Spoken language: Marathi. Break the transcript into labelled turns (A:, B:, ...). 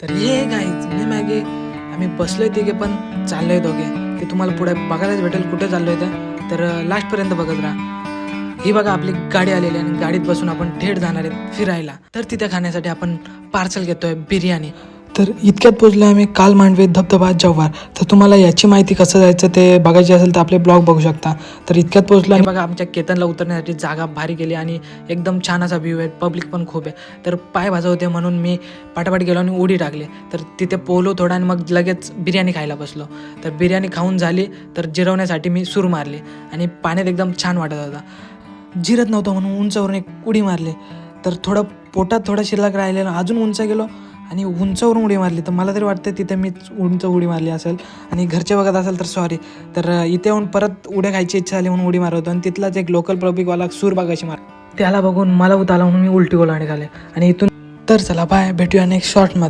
A: तर हे गाईज मी मागे आम्ही बसलोय तिघे पण चाललोय दोघे. ते तुम्हाला पुढे बघायलाच भेटेल कुठे चाललोय ते. तर लास्टपर्यंत बघत राहा. ही बघा आपली गाडी आलेली आहे आणि गाडीत बसून आपण थेट जाणार आहेत फिरायला. तर तिथे खाण्यासाठी आपण पार्सल घेतोय बिर्याणी. तर इतक्यात पोचलो आम्ही काल मांडवे धबधबा जव्हार. तर तुम्हाला याची माहिती कसं जायचं ते बघायची असेल तर आपले ब्लॉग बघू शकता. तर इतक्यात पोचलो आणि बघा आमच्या केतनला उतरण्यासाठी जागा भारी केली आणि एकदम छान असा व्ह्यू आहे. पब्लिक पण खूप आहे. तर पाय भाजव होते म्हणून मी पाटापाट गेलो आणि उडी टाकली. तर तिथे पोहलो थोडा आणि मग लगेच बिर्याणी खायला बसलो. तर बिर्याणी खाऊन झाली तर जिरवण्यासाठी मी सूर मारली आणि पाण्यात एकदम छान वाटत होता. जिरत नव्हतं म्हणून उंचावरून एक उडी मारली. तर थोडं पोटात थोडं शिल्लक राहिलेलं अजून उंच गेलो आणि उंचावरून उडी मारली. तर मला तरी वाटतं तिथे मीच उंच उडी मारली असेल आणि घरचे बघत असेल तर सॉरी. तर इथे येऊन परत उड्या खायची इच्छा झाली म्हणून उडी मारत होतो आणि तिथलाच एक लोकल पब्लिकवाला सूर बघायची मार त्याला बघून मला उताला म्हणून मी उलटी गोलाने खाले आणि इथून तर चला बाय भेटूया नेक्स्ट शॉर्टमध्ये.